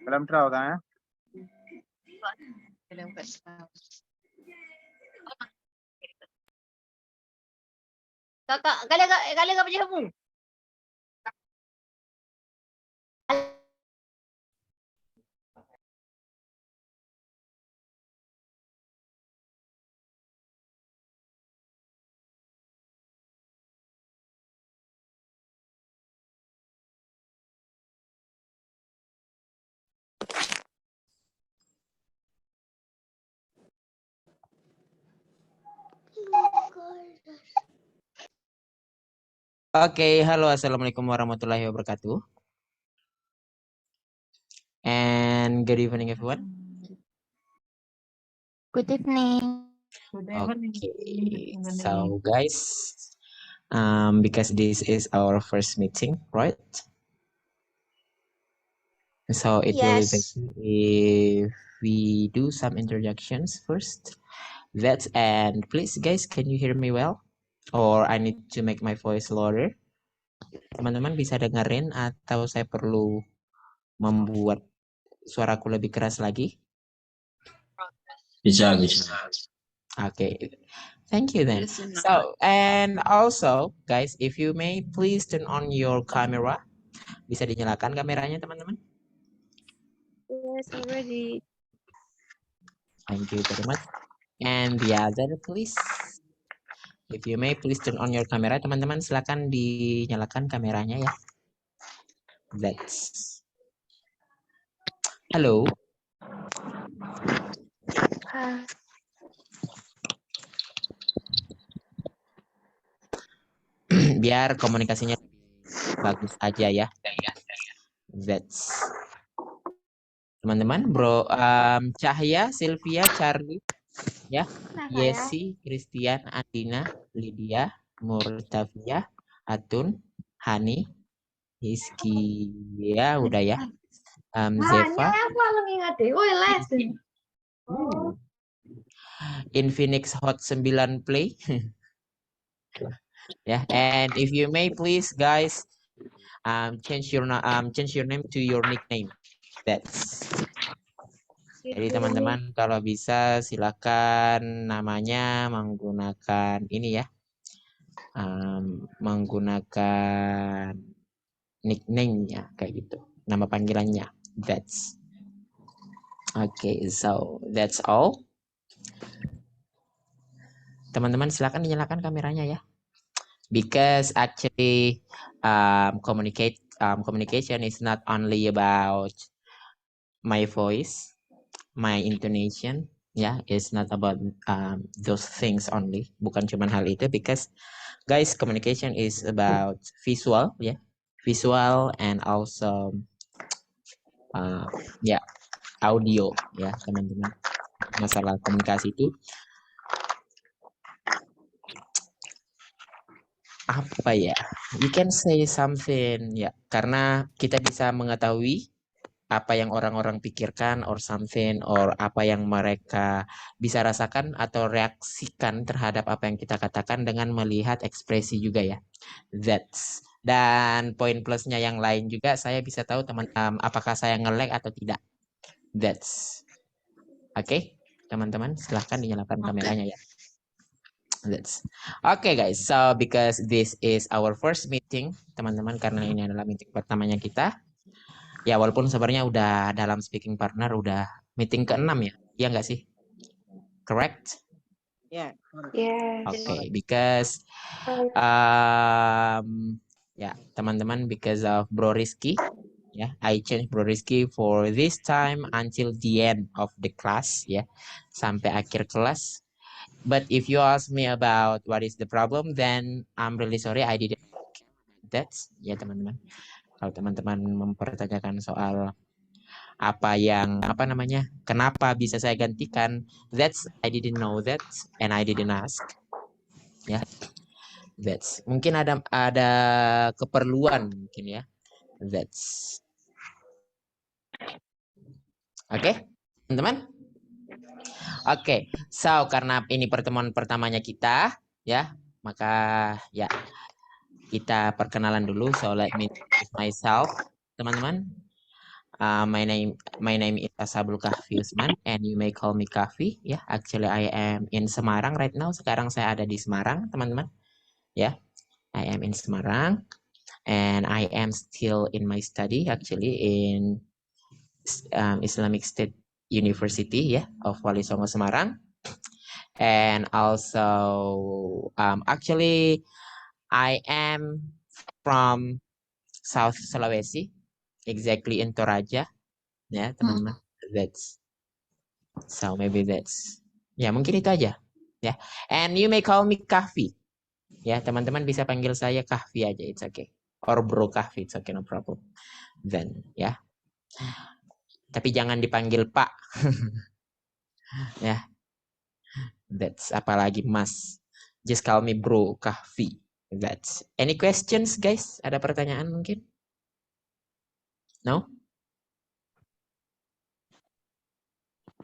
Belum tahu kan ya? Belum tahu. Kakak, kalian punya kamu? Oke, halo, assalamualaikum warahmatullahi wabarakatuh. And good evening, everyone. Good evening. Okay, so guys, because this is our first meeting, right? So it will be Yes. better if we do some introductions first. And please, guys, can you hear me well? Or I need to make my voice louder? Teman-teman bisa dengerin atau saya perlu membuat suaraku lebih keras lagi? Bisa. Okay, thank you then. So, and also, guys, if you may, please turn on your camera. Bisa dinyalakan kameranya, teman-teman? Yes, already. Thank you very much. And the other, please. If you may, please turn on your camera. Teman-teman, silakan dinyalakan kameranya ya. That's. Halo. Biar komunikasinya bagus aja ya. That's. Teman-teman, Bro Cahya, Sylvia, Charlie, ya, Yesi, Christian, Andina, Lydia, Murtafia, Atun, Hani, Rizky, ya udah ya. Zeva, Infinix Hot 9 Play. Ya, and if you may please guys change your name to your nickname. That's. Jadi teman-teman kalau bisa silakan namanya menggunakan ini ya. Menggunakan nickname-nya kayak gitu. Nama panggilannya. That's. Okay, so that's all. Teman-teman silakan dinyalakan kameranya ya. Because actually communication is not only about my voice, my intonation, yeah, it's not about those things only. Bukan cuma hal itu, because guys, communication is about visual, yeah, visual and also yeah, audio, ya teman-teman. Masalah komunikasi itu apa ya? You can say something ya, karena kita bisa mengetahui apa yang orang-orang pikirkan or something, or apa yang mereka bisa rasakan atau reaksikan terhadap apa yang kita katakan dengan melihat ekspresi juga ya. That's. Dan poin plusnya yang lain juga, saya bisa tahu teman apakah saya nge-lag atau tidak. That's. Oke, teman-teman silahkan dinyalakan kameranya ya. That's okay guys. So because this is our first meeting, teman-teman, karena ini adalah meeting pertamanya kita. Ya walaupun sebenarnya udah dalam speaking partner udah meeting ke-6 ya. Iya nggak sih? Correct? Ya. Yes. Okay, because ya teman-teman, because of Bro Rizky, ya, I change Bro Rizky for this time until the end of the class, ya, sampai akhir kelas. But if you ask me about what is the problem, then I'm really sorry I didn't care about that, ya teman-teman. Kalau teman-teman mempertanyakan soal apa namanya, kenapa bisa saya gantikan, that's I didn't know that and I didn't ask, ya. That's mungkin ada keperluan mungkin ya. That's oke, teman-teman. Oke, so karena ini pertemuan pertamanya kita, ya, maka ya kita perkenalan dulu. So let me introduce myself, teman-teman. My name is Ashabul Kahfi Usman, and you may call me Kahfi. Ya, actually I am in Semarang right now. Sekarang saya ada di Semarang, teman-teman. Ya, I am in Semarang, and I am still in my study actually in Islamic State University of Wali Songo Semarang. And also actually I am from South Sulawesi, exactly in Toraja, ya teman-teman. That's so maybe that's ya mungkin itu aja ya. And you may call me Kahfi, ya teman-teman bisa panggil saya Kahfi aja, it's okay, or Bro Kahfi, it's okay, no problem. Then ya, tapi jangan dipanggil Pak. Ya, that's apalagi Mas. Just call me Bro Kahfi. That's any questions guys? Ada pertanyaan mungkin? No?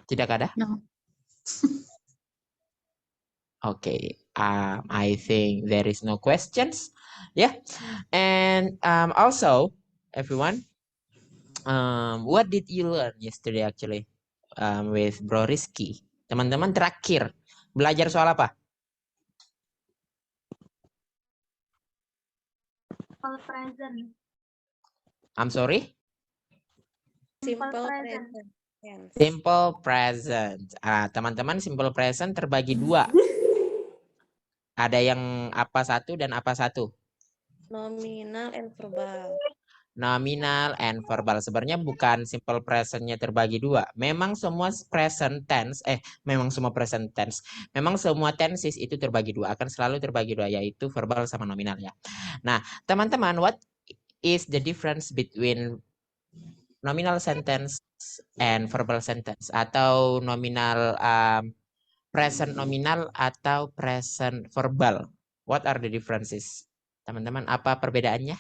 Tidak ada? No. Okay. I think there is no questions. Yeah. And also everyone, what did you learn yesterday actually with Bro Rizky? Teman-teman terakhir belajar soal apa? Simple present. I'm sorry? Simple present. Simple present. Teman-teman, simple present terbagi dua. Ada yang apa satu dan apa satu? Nominal and verbal. Nominal and verbal. Sebenarnya bukan simple presentnya terbagi dua. Memang semua present tense, memang semua present tense. Memang semua tenses itu terbagi dua. Akan selalu terbagi dua, yaitu verbal sama nominal ya. Nah, teman-teman, what is the difference between nominal sentence and verbal sentence? Atau nominal present nominal atau present verbal? What are the differences? Teman-teman, apa perbedaannya?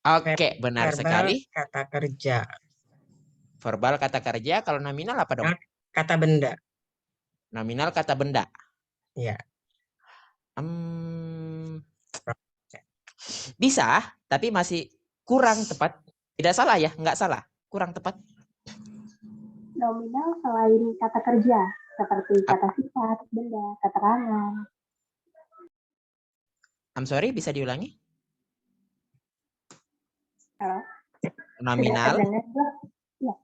Oke, benar Verbal sekali. kata kerja. Verbal kata kerja, kalau nominal apa dong? Kata benda. Nominal kata benda. Ya. Bisa, tapi masih kurang tepat. Tidak salah ya, nggak salah. Kurang tepat. Nominal selain kata kerja, seperti kata sifat, benda, keterangan. I'm sorry, bisa diulangi? Halo? Nominal. Ya.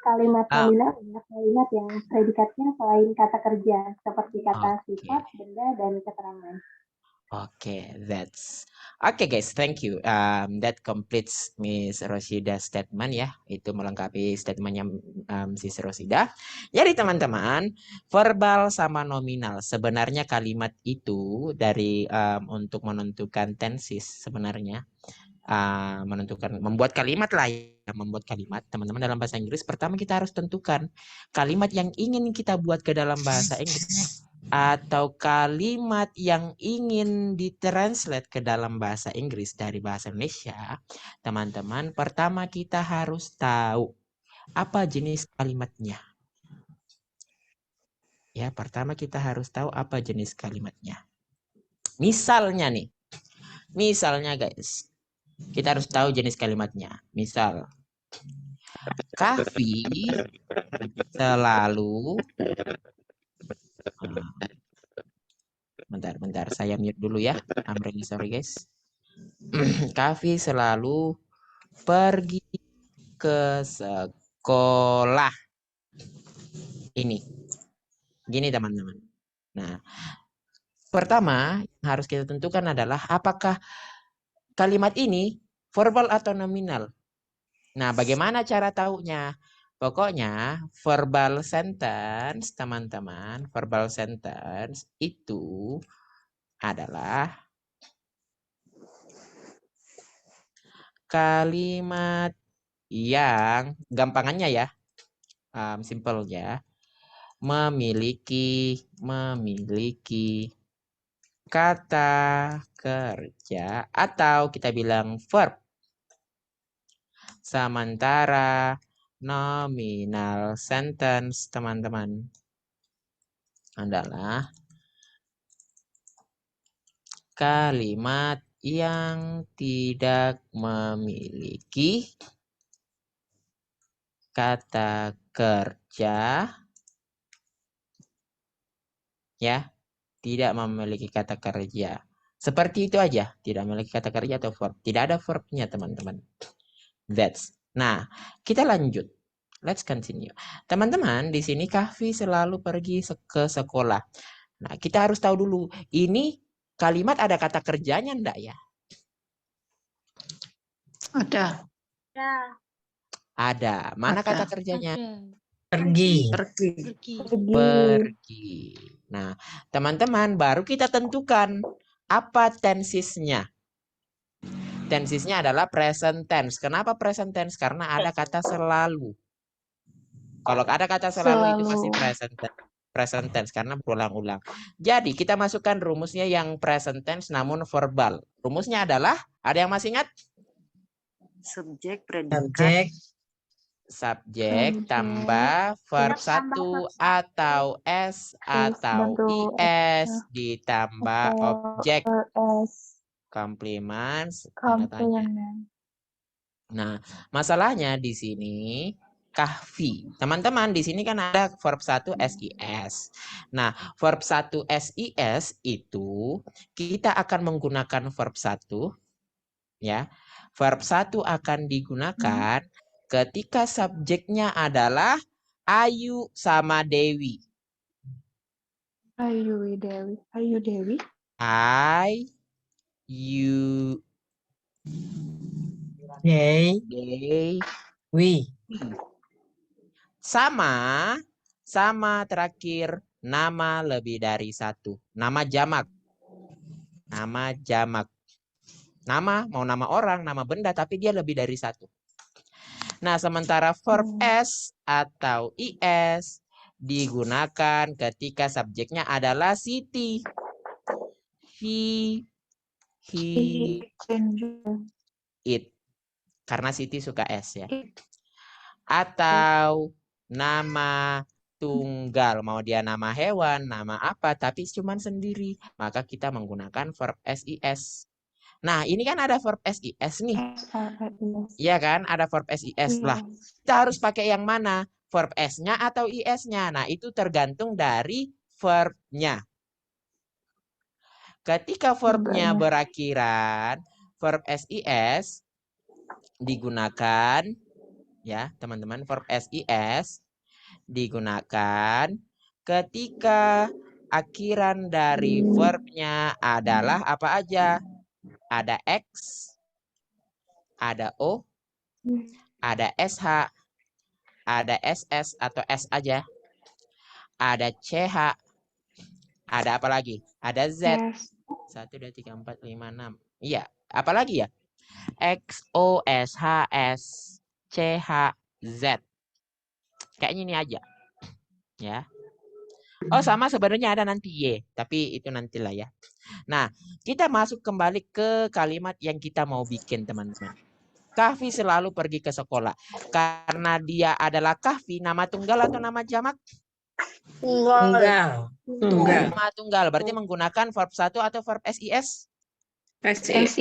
Kalimat nominal adalah kalimat yang predikatnya selain kata kerja, seperti kata sifat, benda, dan keterangan. Okay, that's okay guys, thank you. That completes Miss Rosida's statement ya. Itu melengkapi statementnya Sis Rosida. Jadi teman-teman, verbal sama nominal sebenarnya kalimat itu dari untuk menentukan tenses sebenarnya membuat kalimat lah ya, membuat kalimat teman-teman dalam bahasa Inggris. Pertama kita harus tentukan kalimat yang ingin kita buat ke dalam bahasa Inggris atau kalimat yang ingin ditranslate ke dalam bahasa Inggris dari bahasa Indonesia. Teman-teman, pertama kita harus tahu apa jenis kalimatnya. Ya, pertama kita harus tahu apa jenis kalimatnya. Misalnya nih. Misalnya guys. Kita harus tahu jenis kalimatnya. Misal. Kahfi selalu. Bentar. Saya mute dulu ya. I'm really sorry guys. Kahfi selalu pergi ke sekolah. Ini. Gini teman-teman. Nah, pertama yang harus kita tentukan adalah apakah kalimat ini verbal atau nominal. Nah, bagaimana cara tahunya? Pokoknya verbal sentence, teman-teman, verbal sentence itu adalah kalimat yang gampangannya ya, simple ya, memiliki kata kerja atau kita bilang verb. Sementara nominal sentence, teman-teman, adalah kalimat yang tidak memiliki kata kerja, ya, tidak memiliki kata kerja. Seperti itu aja, tidak memiliki kata kerja atau verb. Tidak ada verbnya, teman-teman. Nah, kita lanjut. Let's continue. Teman-teman, di sini Kahfi selalu pergi ke sekolah. Nah, kita harus tahu dulu, ini kalimat ada kata kerjanya enggak ya? Ada. Ya. Ada. Mana Ada. kata kerjanya? Pergi. Pergi. Nah, teman-teman, baru kita tentukan apa tensesnya. Tensesnya adalah present tense. Kenapa present tense? Karena ada kata selalu. Kalau ada kata selalu itu pasti present tense karena berulang-ulang. Jadi kita masukkan rumusnya yang present tense namun verbal. Rumusnya adalah, ada yang masih ingat? Subjek, predikat, Subjek tambah verb 1 atau S atau IS ditambah objek complements. Nah, masalahnya di sini Kahfi. Teman-teman, di sini kan ada verb 1 SIS. Nah, verb 1 SIS itu kita akan menggunakan verb 1 ya. Verb 1 akan digunakan ketika subjeknya adalah Ayu sama Dewi. Ayu Dewi. I, you, They, we. sama terakhir nama lebih dari satu. Nama jamak. Nama mau nama orang, nama benda, tapi dia lebih dari satu. Nah, sementara verb S atau IS digunakan ketika subjeknya adalah Siti. He, it. Karena Siti suka S ya. Atau nama tunggal, mau dia nama hewan, nama apa, tapi cuma sendiri, maka kita menggunakan verb SIS. Nah, ini kan ada verb SIS nih. Iya kan, ada verb SIS lah. Kita harus pakai yang mana? Verb S-nya atau IS-nya? Nah, itu tergantung dari verbnya. Ketika verbnya berakhiran verb SIS digunakan, ya teman-teman, verb SIS digunakan ketika akhiran dari verbnya adalah apa aja? Ada X, ada O, ada SH, ada SS atau S aja, ada CH, ada apa lagi? Ada Z. 1, 2, 3, 4, 5, 6. Iya, apa lagi ya? X, O, S, H, S, C, H, Z. Kayaknya ini aja. Ya. Oh, sama sebenarnya ada nanti Y, tapi itu nantilah ya. Nah, kita masuk kembali ke kalimat yang kita mau bikin, teman-teman. Kahfi selalu pergi ke sekolah. Karena dia adalah Kahfi, nama tunggal atau nama jamak? Tunggal. Tunggal. Kalimat tunggal berarti menggunakan verb 1 atau verb SIS? SIS.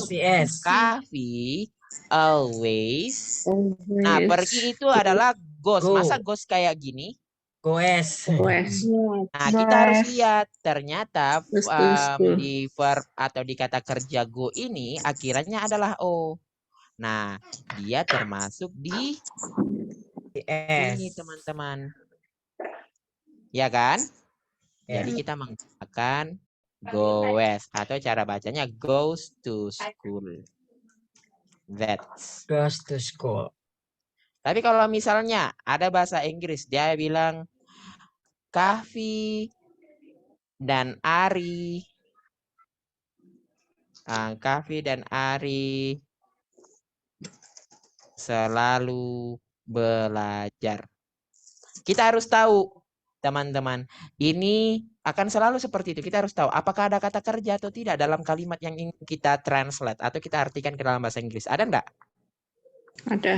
SIS. Kahfi always. Nah, pergi itu adalah goes. Go. Masa goes kayak gini? Goes. Nah, kita harus lihat ternyata di verb atau di kata kerja go ini akhirannya adalah O. Nah, dia termasuk di ini, teman-teman. Ya kan? Jadi kita menggunakan goes atau cara bacanya goes to school. That's. Goes to school. Tapi kalau misalnya ada bahasa Inggris, dia bilang Kahfi dan Ari. Kahfi dan Ari selalu belajar. Kita harus tahu, teman-teman, ini akan selalu seperti itu. Kita harus tahu apakah ada kata kerja atau tidak dalam kalimat yang ingin kita translate atau kita artikan ke dalam bahasa Inggris. Ada enggak? Ada.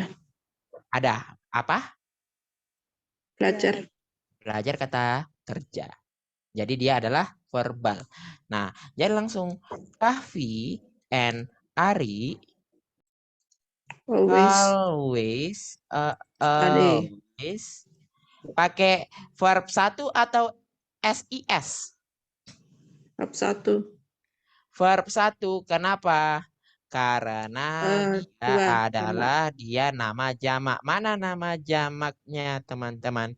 Ada. Apa? Belajar. Belajar kata kerja. Jadi dia adalah verbal. Nah, jadi langsung Kahfi and Ari always pakai verb 1 atau SIS? Bab 1. Verb 1. Kenapa? Karena dia adalah dia nama jamak. Mana nama jamaknya, teman-teman?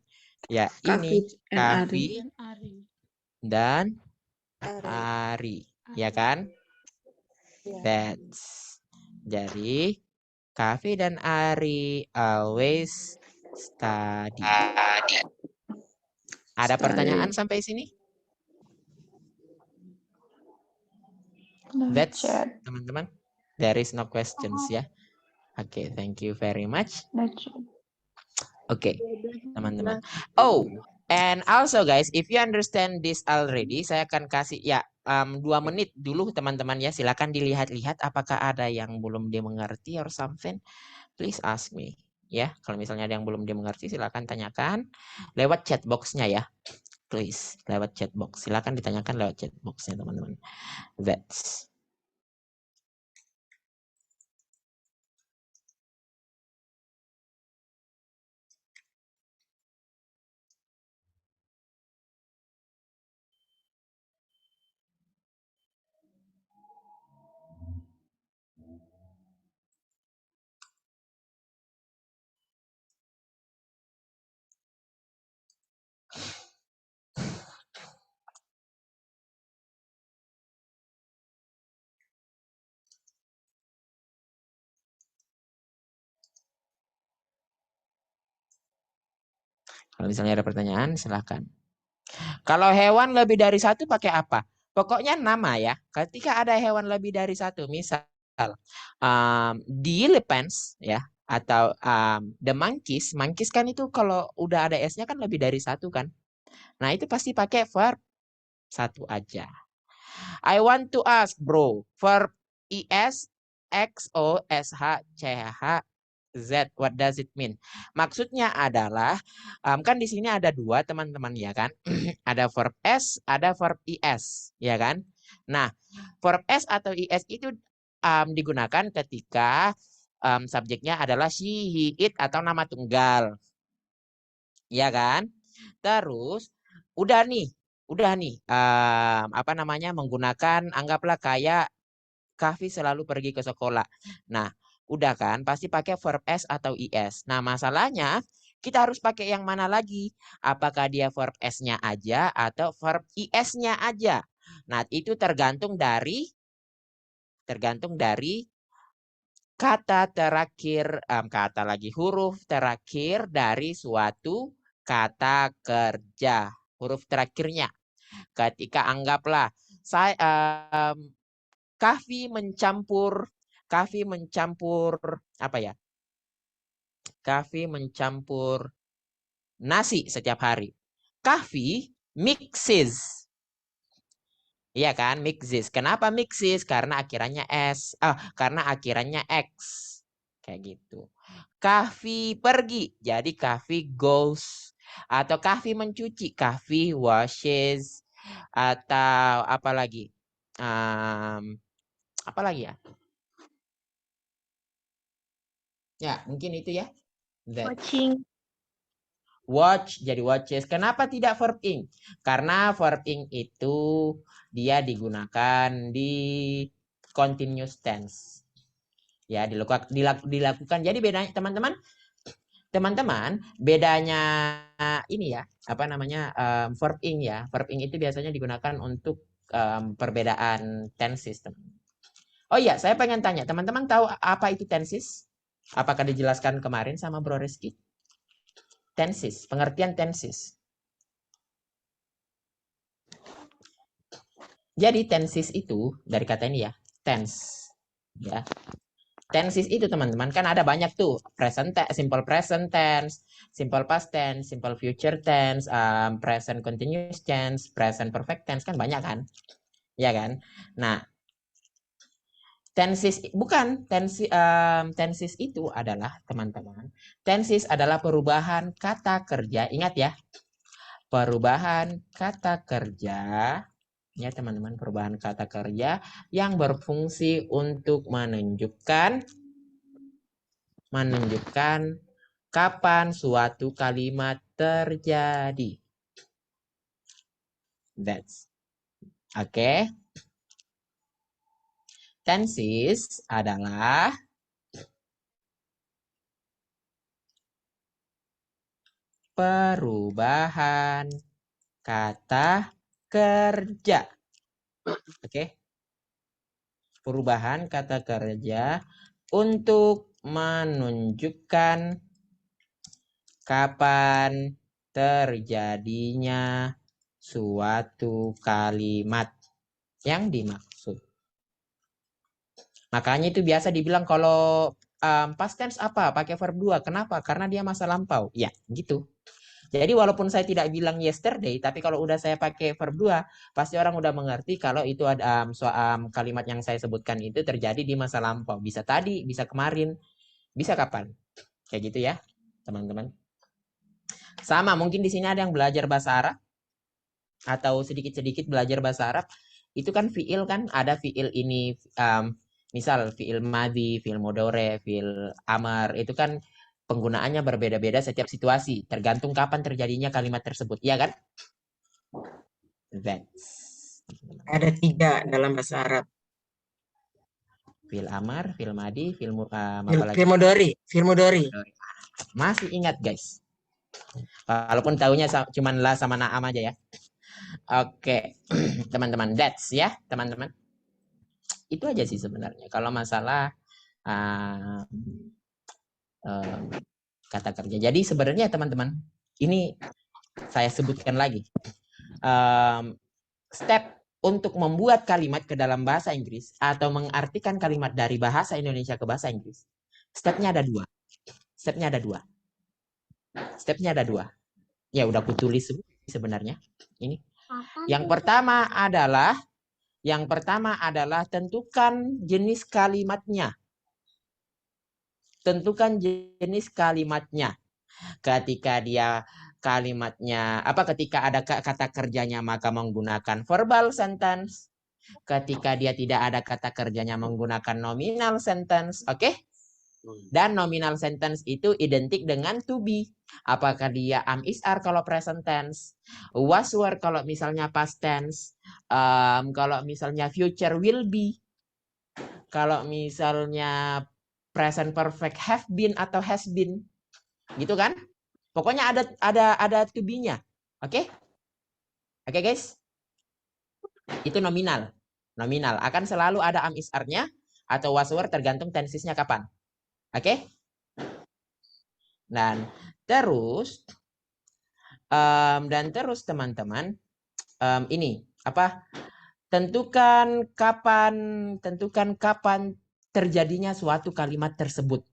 Ya, ini Kahfi dan Ari. Ya kan? That's. Jadi Kahfi dan Ari always study. Ada pertanyaan sampai sini? That's, teman-teman. There is no questions ya. Oke, thank you very much. Oke, teman-teman. Oh, and also guys, if you understand this already, saya akan kasih ya 2 menit dulu teman-teman ya. Silakan dilihat-lihat apakah ada yang belum dimengerti or something. Please ask me. Ya, kalau misalnya ada yang belum dimengerti, silakan tanyakan lewat chat box-nya ya. Please, lewat chat box. Silakan ditanyakan lewat chat box-nya teman-teman. That's. Kalau misalnya ada pertanyaan, silakan. Kalau hewan lebih dari 1 pakai apa? Pokoknya nama ya. Ketika ada hewan lebih dari 1, misal the elephants ya, atau the monkeys. Monkeys kan itu kalau udah ada S-nya kan lebih dari 1 kan. Nah itu pasti pakai verb 1 aja. I want to ask bro, verb IS, XO, SH, CH, Z, what does it mean? Maksudnya adalah kan di sini ada 2 teman-teman ya kan. Ada verb S, ada verb IS ya kan. Nah, verb S atau IS itu digunakan ketika subjeknya adalah she, he, it atau nama tunggal. Ya kan? Terus udah nih menggunakan anggaplah kayak Kahfi selalu pergi ke sekolah. Nah, udah kan pasti pakai verb S atau IS. Nah, masalahnya kita harus pakai yang mana lagi? Apakah dia verb S-nya aja atau verb IS-nya aja? Nah, itu tergantung dari kata terakhir, huruf terakhir dari suatu kata kerja. Huruf terakhirnya. Ketika anggaplah saya Kahfi mencampur apa ya? Kahfi mencampur nasi setiap hari. Kahfi mixes. Iya kan, mixes. Kenapa mixes? Karena akhirannya S. Karena akhirannya X. Kayak gitu. Kahfi pergi. Jadi Kahfi goes. Atau Kahfi mencuci, Kahfi washes. Atau apa lagi? Apa lagi ya? Ya, mungkin itu ya. That. Watching. Watch jadi watches. Kenapa tidak verb ing? Karena verb ing itu dia digunakan di continuous tense. Ya, dilakukan. Jadi bedanya teman-teman, bedanya ini ya, apa namanya? Verb ing ya. Verb ing itu biasanya digunakan untuk perbedaan tenses, teman. Oh iya, saya pengen tanya, teman-teman tahu apa itu tenses? Apakah dijelaskan kemarin sama Bro Rizky? Tenses, pengertian tenses. Jadi tenses itu dari kata ini ya, tense. Ya. Tenses itu teman-teman kan ada banyak tuh, simple present tense, simple past tense, simple future tense, present continuous tense, present perfect tense, kan banyak kan? Ya kan? Nah, tenses tenses itu adalah teman-teman. Tenses adalah perubahan kata kerja. Ingat ya. Perubahan kata kerja. Ya teman-teman, perubahan kata kerja yang berfungsi untuk menunjukkan kapan suatu kalimat terjadi. That's okay. Tenses adalah perubahan kata kerja. Oke. Perubahan kata kerja untuk menunjukkan kapan terjadinya suatu kalimat yang dimaksud. Makanya itu biasa dibilang kalau past tense apa? Pakai verb 2. Kenapa? Karena dia masa lampau. Ya, gitu. Jadi walaupun saya tidak bilang yesterday, tapi kalau udah saya pakai verb 2, pasti orang udah mengerti kalau itu ada kalimat yang saya sebutkan itu terjadi di masa lampau. Bisa tadi, bisa kemarin, bisa kapan. Kayak gitu ya, teman-teman. Sama, mungkin di sini ada yang belajar bahasa Arab atau sedikit-sedikit belajar bahasa Arab. Itu kan fiil kan, ada fiil ini misal fiil madhi, fiil mudhari, fiil amar, itu kan penggunaannya berbeda-beda setiap situasi, tergantung kapan terjadinya kalimat tersebut, ya kan? That's. Ada 3 dalam bahasa Arab. Fiil amar, fiil madhi, fiil Fiil mudhari. Masih ingat guys? Walaupun tahunya cuman la sama na'am aja ya. Oke, teman-teman, that's ya, teman-teman. Itu aja sih sebenarnya. Kalau masalah kata kerja. Jadi sebenarnya teman-teman, ini saya sebutkan lagi. Step untuk membuat kalimat ke dalam bahasa Inggris atau mengartikan kalimat dari bahasa Indonesia ke bahasa Inggris. Stepnya ada 2. Stepnya ada 2. Ya udah aku tulis sebenarnya. Ini. Yang pertama adalah tentukan jenis kalimatnya. Tentukan jenis kalimatnya. Ketika dia kalimatnya ketika ada kata kerjanya maka menggunakan verbal sentence. Ketika dia tidak ada kata kerjanya menggunakan nominal sentence, oke? Dan nominal sentence itu identik dengan to be. Apakah dia am is are kalau present tense, was were kalau misalnya past tense, kalau misalnya future will be, kalau misalnya present perfect have been atau has been, gitu kan? Pokoknya ada to be-nya, oke? Oke guys, itu nominal. Nominal akan selalu ada am is are-nya atau was were tergantung tensesnya kapan. Oke? Dan terus teman-teman ini tentukan kapan terjadinya suatu kalimat tersebut.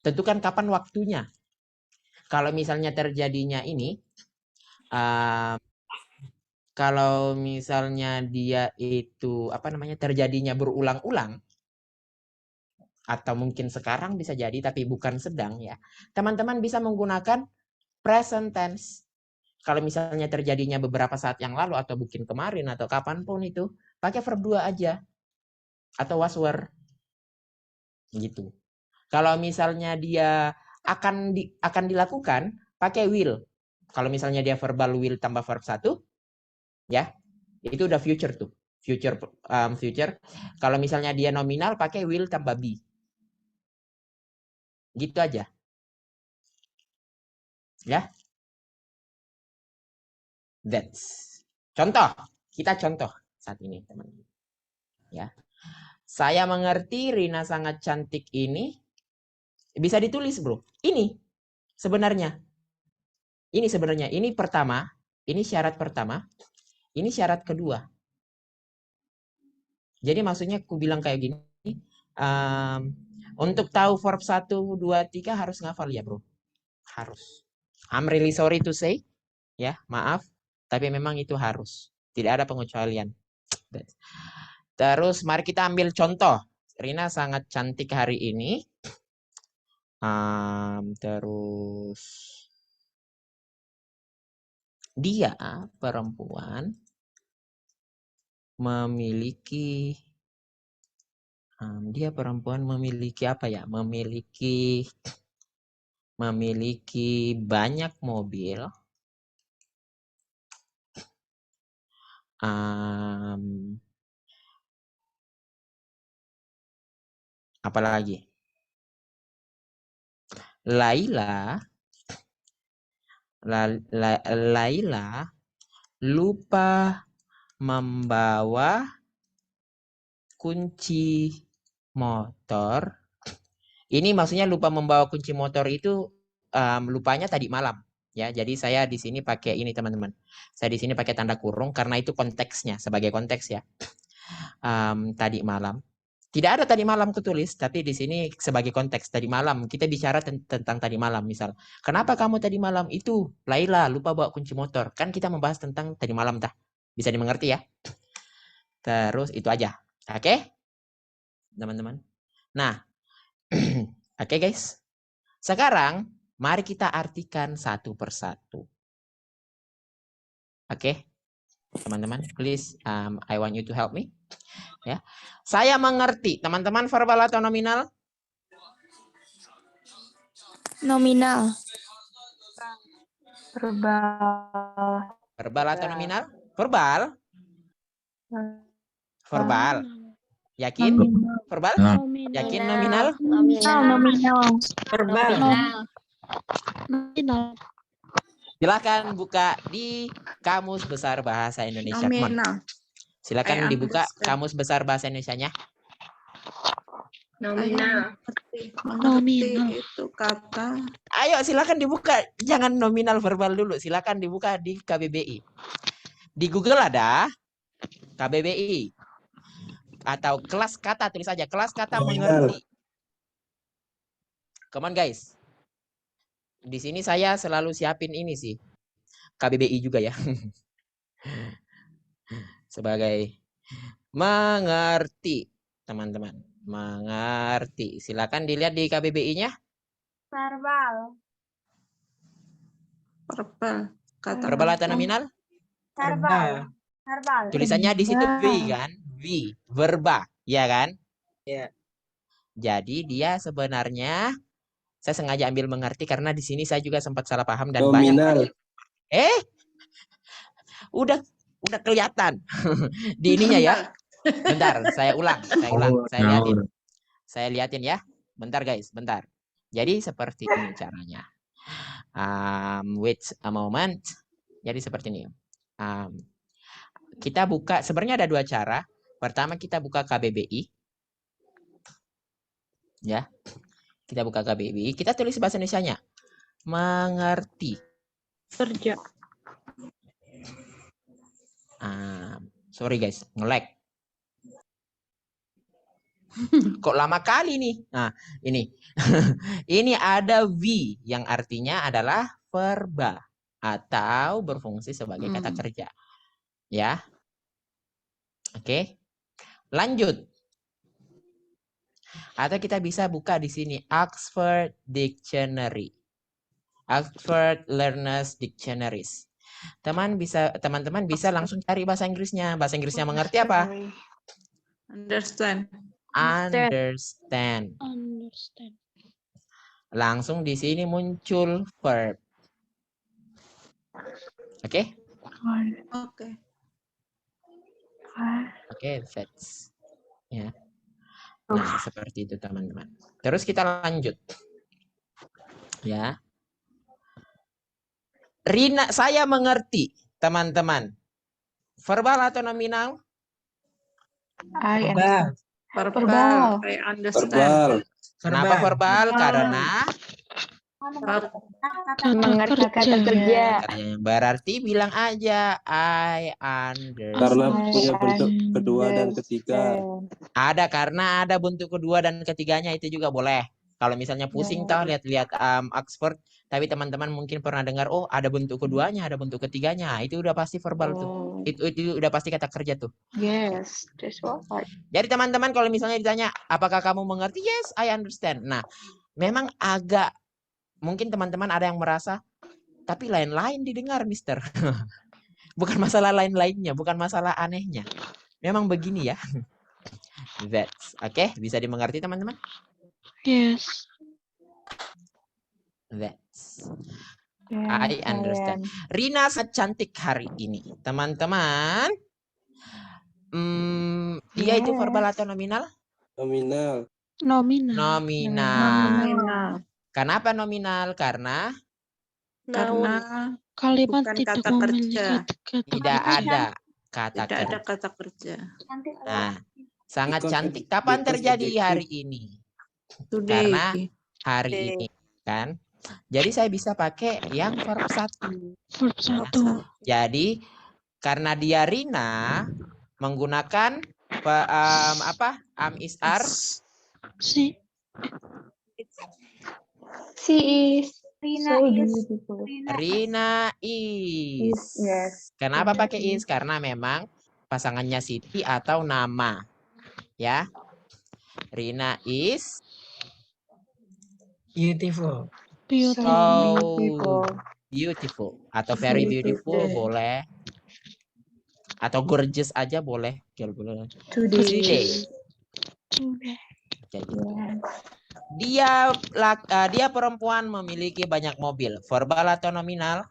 Tentukan kapan waktunya. Kalau misalnya terjadinya ini kalau misalnya dia itu terjadinya berulang-ulang, atau mungkin sekarang bisa jadi tapi bukan sedang ya. Teman-teman bisa menggunakan present tense. kalau misalnya terjadinya beberapa saat yang lalu atau mungkin kemarin atau kapanpun itu, pakai verb 2 aja. Atau was were. Gitu. Kalau misalnya dia akan dilakukan, pakai will. Kalau misalnya dia verbal will tambah verb 1, ya, itu udah future tuh. Future. Kalau misalnya dia nominal, pakai will tambah be. Gitu aja. Ya. That's. Contoh. Kita contoh saat ini, teman-teman. Ya. Saya mengerti Rina sangat cantik ini. Bisa ditulis, bro. Ini sebenarnya. Ini pertama. Ini syarat pertama. Ini syarat kedua. Jadi maksudnya aku bilang kayak gini. Untuk tahu verb 1, 2, 3 harus ngafal ya, bro. Harus. I'm really sorry to say. Ya, maaf. Tapi memang itu harus. Tidak ada pengecualian. Terus mari kita ambil contoh. Rina sangat cantik hari ini. Terus dia perempuan memiliki apa ya? Memiliki banyak mobil. Apalagi? Laila lupa membawa kunci motor. Ini maksudnya lupa membawa kunci motor itu lupanya tadi malam. Ya, jadi saya di sini pakai ini, teman-teman. Saya di sini pakai tanda kurung karena itu konteksnya, sebagai konteks ya. Tadi malam. Tidak ada tadi malam kutulis, tapi di sini sebagai konteks tadi malam. Kita bicara tentang tadi malam, misal. Kenapa kamu tadi malam itu? Laila lupa bawa kunci motor. Kan kita membahas tentang tadi malam, tah. Bisa dimengerti ya? Terus itu aja. Oke? Teman-teman. Nah, oke guys. Sekarang, mari kita artikan satu persatu. Oke? Teman-teman, please, I want you to help me. Ya, saya mengerti. Teman-teman, verbal atau nominal? Nominal. Verbal atau nominal? Verbal. Verbal. Yakin? Verbal? Yakin nominal? Nominal. Verbal. Nominal. Silakan buka di Kamus Besar Bahasa Indonesia. Nominal. Silakan dibuka Kamus Besar Bahasa Indonesianya. Nominal. Nominal. Itu kata. Ayo silakan dibuka. Jangan nominal verbal dulu. Silakan dibuka di KBBI. Di Google ada KBBI. Atau kelas kata, tulis aja. Kelas kata mengerti. Come on guys. Di sini saya selalu siapin ini sih. KBBI juga ya. Sebagai mengerti, teman-teman. Mengerti. Silakan dilihat di KBBI-nya. Verbal. Kata Verbal atau nominal? Verbal. Tulisannya di situ V kan? V. Verba. Ya kan? Iya. Jadi dia sebenarnya, saya sengaja ambil mengerti karena di sini saya juga sempat salah paham dan Nominal. banyak. Udah kelihatan di ininya ya. Bentar, saya ulang. Saya liatin ya. Bentar guys, bentar. Jadi seperti ini caranya. Wait a moment. Jadi seperti ini. Kita buka, sebenarnya ada dua cara. Pertama kita buka KBBI. Ya. Kita buka KBBI. Kita tulis bahasa Indonesianya. Mengerti. kerja. Sorry guys, nge-lag. Kok lama kali nih? Nah, ini. Ini ada V yang artinya adalah verba atau berfungsi sebagai kata kerja. Ya. Oke. Lanjut. Atau kita bisa buka di sini Oxford Dictionary. Oxford Learners Dictionaries. Teman-teman bisa langsung cari bahasa Inggrisnya. Bahasa Inggrisnya mengerti apa? Understand. Understand. Understand. Langsung di sini muncul verb. Oke? Oke. Oke, that's ya. Nah, seperti itu teman-teman. Terus kita lanjut. Ya. Rina, saya mengerti, teman-teman. Verbal atau nominal? Verbal. Verbal. I understand. Verbal. Kenapa verbal? Karena Mengerti kata kerja. berarti bilang aja I understand. Karena punya bentuk kedua dan ketiga. Karena ada bentuk kedua dan ketiganya itu juga boleh. Kalau misalnya pusing toh lihat-lihat Oxford, tapi teman-teman mungkin pernah dengar, oh ada bentuk keduanya, ada bentuk ketiganya, itu udah pasti verbal tuh. Itu udah pasti kata kerja tuh. Yes, that's right. Jadi teman-teman kalau misalnya ditanya, apakah kamu mengerti? Yes, I understand. Nah, memang agak mungkin teman-teman ada yang merasa, tapi lain-lain didengar, Mister. Bukan masalah lain-lainnya, bukan masalah anehnya. Memang begini ya. That's okay, bisa dimengerti teman-teman? Yes. That's I understand. Rina sangat cantik hari ini, teman-teman. Dia itu verbal atau nominal? Nominal. Nominal. Nominal. Kenapa nominal? Karena Kalimat bukan tidak kata memiliki kerja. kata tidak kerja. ada kata Tidak ada kerja. kata kerja. Nah, sangat Because cantik. Kapan because terjadi adjective. hari ini? Today. Karena hari ini, kan? Jadi saya bisa pakai yang verb 1. Verb 1. Jadi karena dia Rina menggunakan is are Si. She is so beautiful. Rina is. Yes. Kenapa pakai is? Karena memang pasangannya Siti atau nama. Ya. Rina is Beautiful. Beautiful. beautiful atau very beautiful boleh. Atau gorgeous aja boleh. Today. Kayak gitu. Dia perempuan memiliki banyak mobil. Verbal atau nominal?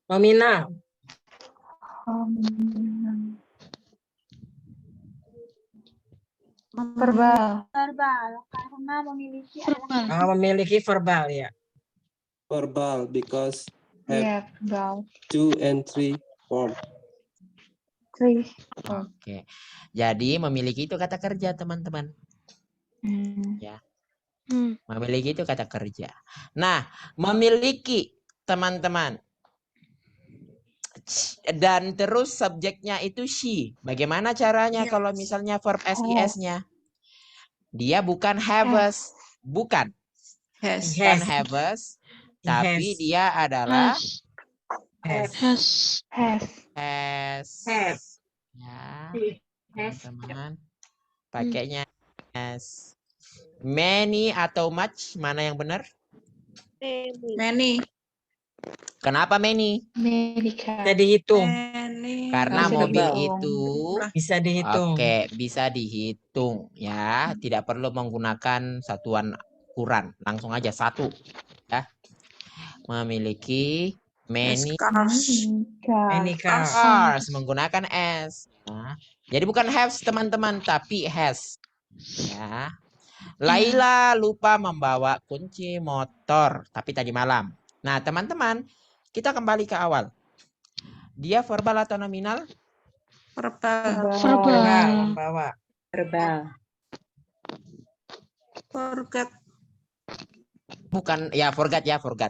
Nominal. Verbal. Karena memiliki Memiliki verbal ya. Verbal because have verbal. 2 and 3 form. Oke. Jadi memiliki itu kata kerja, teman-teman. Ya. Memiliki itu kata kerja. Nah, memiliki, teman-teman. Dan terus subjeknya itu she. Bagaimana caranya kalau misalnya verb SIS-nya? Dia bukan have-us. Bukan. Bukan have-us. Tapi dia adalah Has. Ya, teman-teman. Pakainya has. Many atau much, mana yang benar? Many. Kenapa many? Bisa dihitung. Karena mobil itu Bisa dihitung. Oke, bisa dihitung ya. Tidak perlu menggunakan satuan ukuran. Langsung aja 1 ya. Memiliki many cars menggunakan S. Ya. Jadi bukan have teman-teman, tapi has. Ya. Laila lupa membawa kunci motor, tapi tadi malam. Nah, teman-teman, kita kembali ke awal. Dia verbal atau nominal? Verbal. Membawa. Forget. Bukan, ya forgot.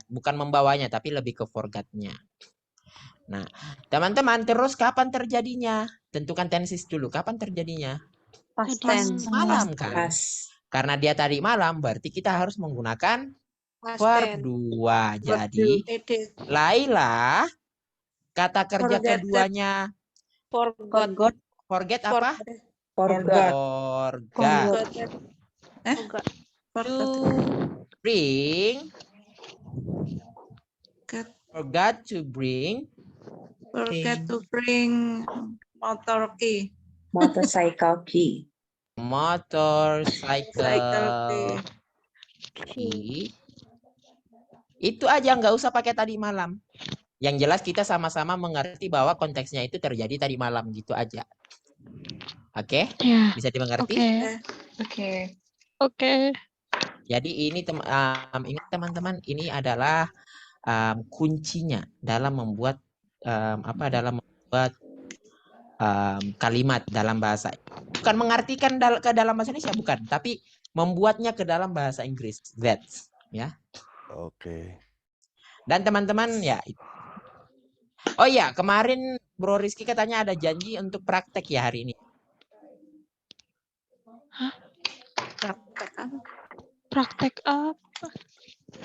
Bukan membawanya, tapi lebih ke forgot-nya. Nah, teman-teman, terus kapan terjadinya? Tentukan tenses dulu. Kapan terjadinya? Past tense. Malam kan? Karena dia tadi malam, berarti kita harus menggunakan verb 2. Jadi, Laila, kata kerja keduanya forget apa? Forgot. To bring Forgot to bring Forget to bring motor key. Motorcycle key. motorcycle key. Itu aja, nggak usah pakai tadi malam. Yang jelas kita sama-sama mengerti bahwa konteksnya itu terjadi tadi malam gitu aja. Oke? Ya. Bisa dimengerti? Oke. Jadi ini ingat teman-teman, ini adalah kuncinya dalam membuat kalimat dalam bahasa. Bukan mengartikan ke dalam bahasa Indonesia, bukan, tapi membuatnya ke dalam bahasa Inggris. That's, ya. Oke. Dan teman-teman ya. Oh ya, kemarin Bro Rizky katanya ada janji untuk praktek ya hari ini. Praktek apa? Praktek apa?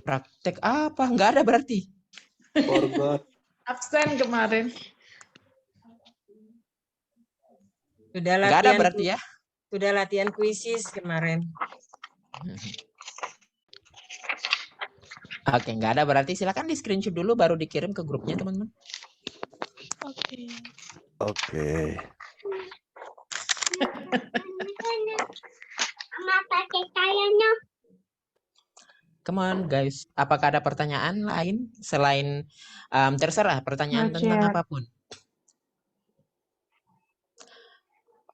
Praktek apa? Nggak ada berarti. Forgot. Absen kemarin. Sudah Nggak ada latihan. berarti ya. Sudah latihan kuisis kemarin. Oke, nggak ada berarti. Silakan di screenshot dulu baru dikirim ke grupnya teman-teman. Oke. Oke. Come on guys. Apakah ada pertanyaan lain selain terserah pertanyaan tentang apapun?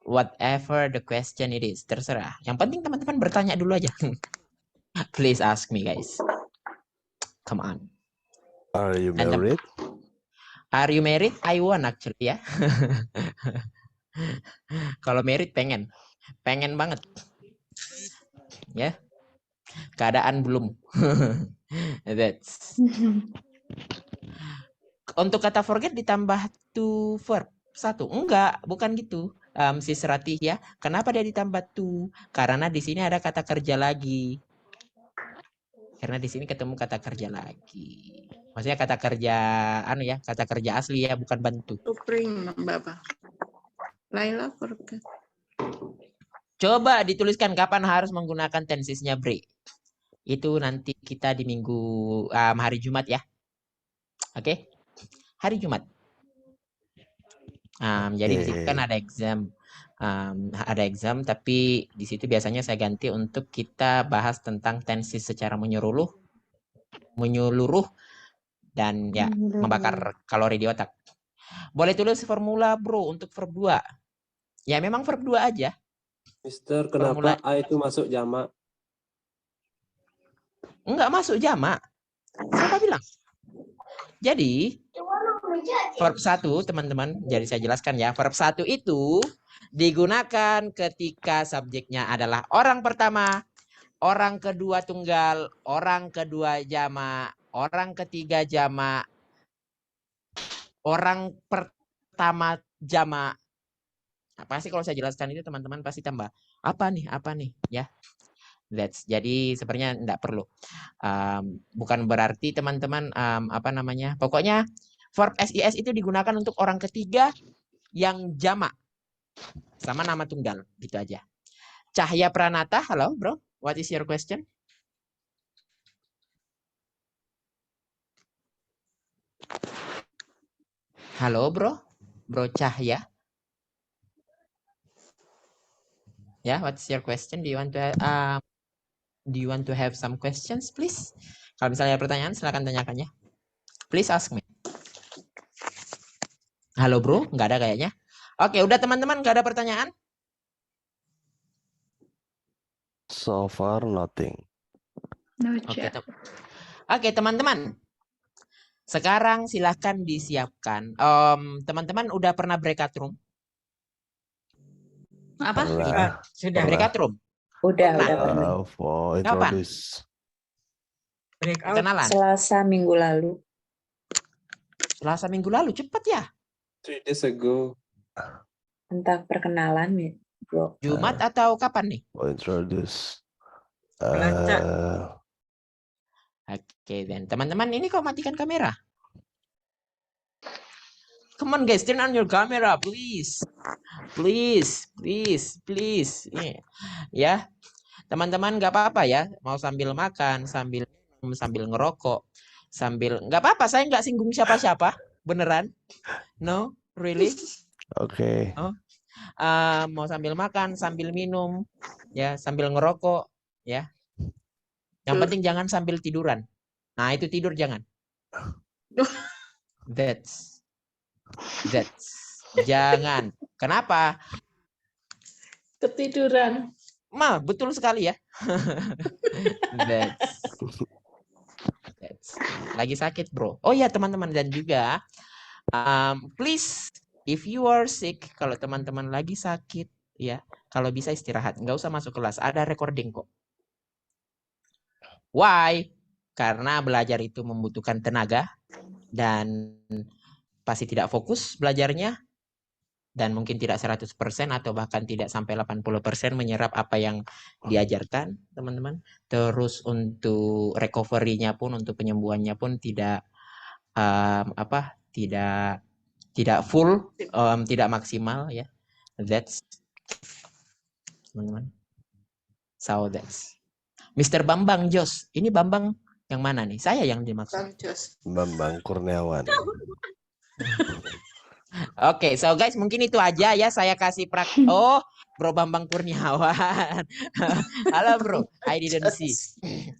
Whatever the question it is, terserah. Yang penting teman-teman bertanya dulu aja. Please ask me guys. Come on. Are you married? Are you married? I want actually ya. Kalau married pengen banget. Ya. Keadaan belum. That's. Untuk kata forget ditambah to verb satu. Enggak, bukan gitu. Sis Ratih ya. Kenapa dia ditambah to? Karena di sini ada kata kerja lagi. Karena di sini ketemu kata kerja lagi. Maksudnya kata kerja kata kerja asli ya, bukan bantu. To bring Bapak. Laila forget. Coba dituliskan kapan harus menggunakan tensesnya Bre. Itu nanti kita di minggu hari Jumat ya. Oke? Hari Jumat. Jadi di situ kan ada exam. Ada exam, tapi di situ biasanya saya ganti untuk kita bahas tentang tenses secara menyeluruh dan ya membakar kalori di otak. Boleh tulis formula Bro untuk verb 2. Ya memang verb 2 aja. Mister, kenapa A itu masuk jamak? Enggak masuk jamak. Siapa bilang? Jadi verb 1 teman-teman, jadi saya jelaskan ya. Verb 1 itu digunakan ketika subjeknya adalah orang pertama, orang kedua tunggal, orang kedua jamak, orang ketiga jamak, orang pertama jamak. Nah, pasti kalau saya jelaskan itu teman-teman pasti tambah apa nih ya. Jadi sebenarnya enggak perlu. Bukan berarti teman-teman pokoknya verb SIS itu digunakan untuk orang ketiga yang jamak sama nama tunggal gitu aja. Cahya Pranata, halo bro, what is your question? Halo bro Cahya. Ya, what's your question? Do you want to have some questions, please? Kalau misalnya ada pertanyaan, silakan tanyakan ya. Please ask me. Halo bro, nggak ada kayaknya. Oke, udah teman-teman, nggak ada pertanyaan? So far nothing. Oke, teman-teman. Sekarang silahkan disiapkan. Teman-teman udah pernah breakout room? Apa? Sudah. Breakout room? Udah. For Kapan? introduce. Breakout Kenalan? Selasa minggu lalu. Selasa minggu lalu, cepet ya? 3 days ago. Entah perkenalan ya, bro. Jumat atau kapan nih? For introduce. Oke, dan teman-teman ini kok matikan kamera? Come on guys, turn on your camera, please. Please. Ya, teman-teman nggak apa-apa ya. Mau sambil makan, sambil ngerokok. sambil nggak apa-apa, saya nggak singgung siapa-siapa, beneran. No, really. Okay. Oh, mau sambil makan, sambil minum, ya, sambil ngerokok, ya. Yang penting jangan sambil tiduran. Nah, itu tidur jangan. That's jangan. Kenapa? Ketiduran. Betul sekali ya. That's lagi sakit, bro. Oh ya, teman-teman, dan juga please, if you are sick, kalau teman-teman lagi sakit, ya, kalau bisa istirahat, nggak usah masuk kelas, ada recording kok. Why? Karena belajar itu membutuhkan tenaga dan pasti tidak fokus belajarnya, dan mungkin tidak 100% atau bahkan tidak sampai 80% menyerap apa yang diajarkan, teman-teman. Terus untuk recovery-nya pun, untuk penyembuhannya pun tidak tidak full, tidak maksimal, ya. That's, teman-teman. So that's Mr. Bambang Jos. Ini Bambang yang mana nih? Saya yang dimaksud. Bambang Kurniawan. Oke, so guys, mungkin itu aja ya, saya kasih Oh, Bro Bambang Kurniawan. Halo bro, I didn't see.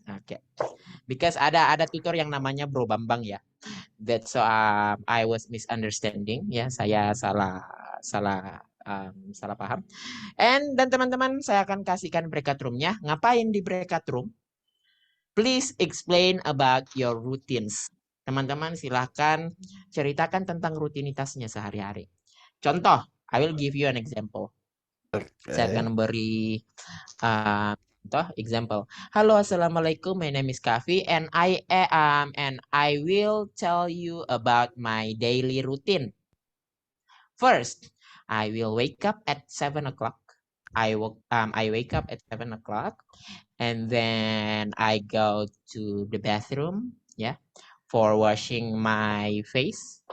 Oke, because ada tutor yang namanya Bro Bambang ya. That's so I was misunderstanding ya, saya salah paham. Dan teman-teman, saya akan kasihkan breakout room-nya. Ngapain di breakout room? Please explain about your routines. Teman-teman, silahkan ceritakan tentang rutinitasnya sehari-hari. Contoh, I will give you an example. Saya akan beri contoh, example. Halo, assalamualaikum. My name is Kavi, and I will tell you about my daily routine. First, I will wake up at 7 o'clock. I wake up at 7 o'clock, and then I go to the bathroom, yeah, for washing my face.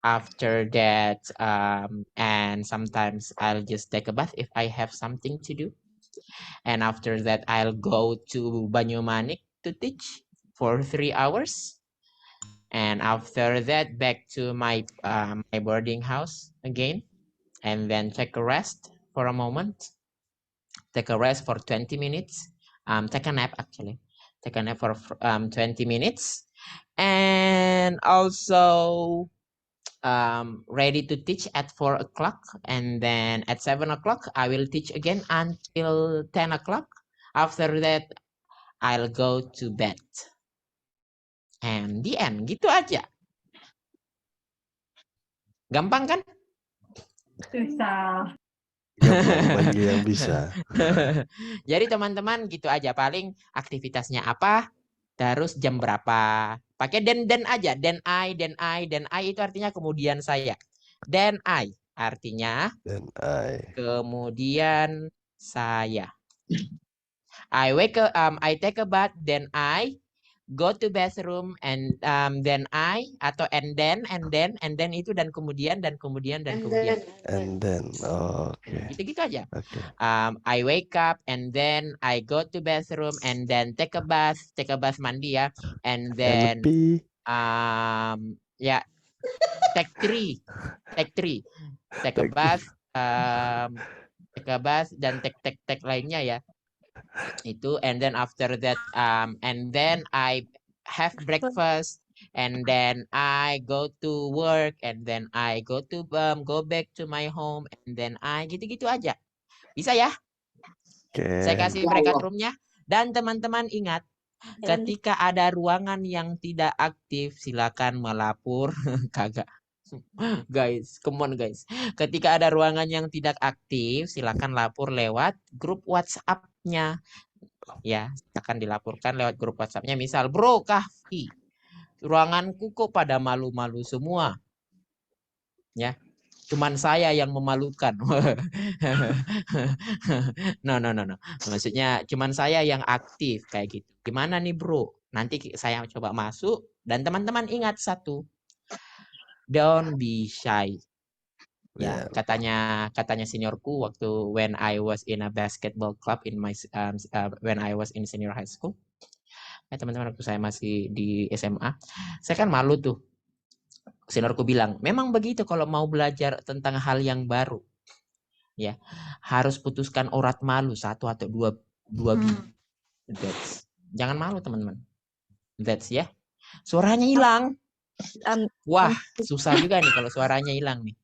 After that, and sometimes I'll just take a bath if I have something to do. And after that, I'll go to Banyumanik to teach for 3 hours. And after that, back to my boarding house again, and then take a rest for a moment. Take a rest for 20 minutes. Take a nap, actually. Take a nap for 20 minutes. And also ready to teach at 4 o'clock. And then at 7 o'clock, I will teach again until 10 o'clock. After that, I'll go to bed. And the end. Gitu aja. Gampang kan? Susah. Gampang bagi yang bisa. Jadi teman-teman, gitu aja. Paling aktivitasnya apa, terus jam berapa. Pakai den aja. Den I itu artinya kemudian saya. Then I artinya kemudian saya. I take a bath, then I go to bathroom, and then I atau and then itu dan kemudian. And then, okay. Gitu aja. Okay. I wake up, and then I go to bathroom, and then take a bath mandi ya, and then ya, take three, take a bath dan take lainnya ya. Itu, and then after that, and then I have breakfast, and then I go to work, and then I go back to my home, and then I gitu aja. Bisa ya? Okay. Saya kasih breakout room-nya. Dan teman-teman ingat, ketika ada ruangan yang tidak aktif, silakan melapor. Kagak. Guys, come on guys. Ketika ada ruangan yang tidak aktif, silakan lapor lewat grup WhatsApp-nya. Ya, akan dilaporkan lewat grup WhatsApp-nya. Misal, Bro Kahfi, ruanganku kok pada malu-malu semua. Ya, cuman saya yang memalukan. No. Maksudnya cuman saya yang aktif kayak gitu. Gimana nih bro? Nanti saya coba masuk. Dan teman-teman ingat satu. Don't be shy. Ya, katanya seniorku waktu when I was in a basketball club in my when I was in senior high school. Ya teman-teman, waktu saya masih di SMA, saya kan malu tuh. Seniorku bilang, memang begitu kalau mau belajar tentang hal yang baru, ya harus putuskan urat malu 1 atau 2 biji. Jangan malu teman-teman. That's ya. Suaranya hilang. Wah, susah juga nih kalau suaranya hilang nih.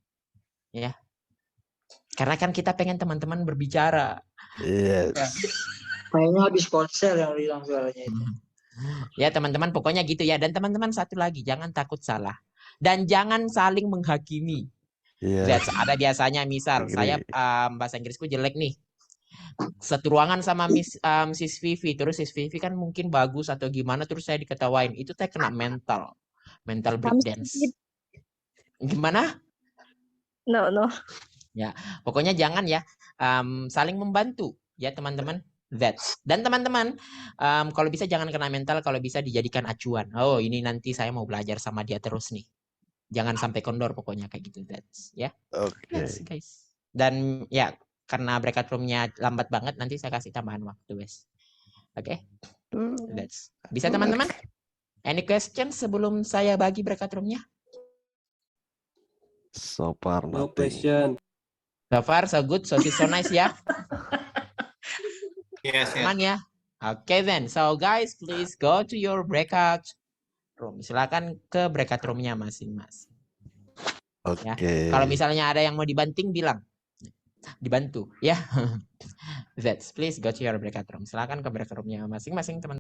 Ya. Karena kan kita pengen teman-teman berbicara. Yes. Kayaknya habis konser yang hilang suaranya itu. Ya teman-teman, pokoknya gitu ya. Dan teman-teman satu lagi, jangan takut salah. Dan jangan saling menghakimi. Yes. Ada biasanya misal, saya bahasa Inggrisku jelek nih. Satu ruangan sama Sis Vivi, terus Sis Vivi kan mungkin bagus atau gimana, terus saya diketawain. Itu saya kena mental breakdance. Gimana? No. Ya, pokoknya jangan ya, saling membantu ya teman-teman. Dan teman-teman, kalau bisa jangan kena mental, kalau bisa dijadikan acuan. Oh, ini nanti saya mau belajar sama dia terus nih. Jangan sampai kendor pokoknya kayak gitu. Ya. Oke. Guys. Dan ya, karena breakout room-nya lambat banget, nanti saya kasih tambahan waktu, guys. Oke? Bisa teman-teman? Any question sebelum saya bagi breakout room-nya? So far No nothing. question. So far, so good, so nice ya. Yes. Aman ya? Oke then. So guys, please go to your breakout room. Silakan ke breakout room-nya masing-masing. Oke. Ya. Kalau misalnya ada yang mau dibanting, bilang. Dibantu, ya. Please go to your breakout room. Silakan ke breakout room-nya masing-masing, teman.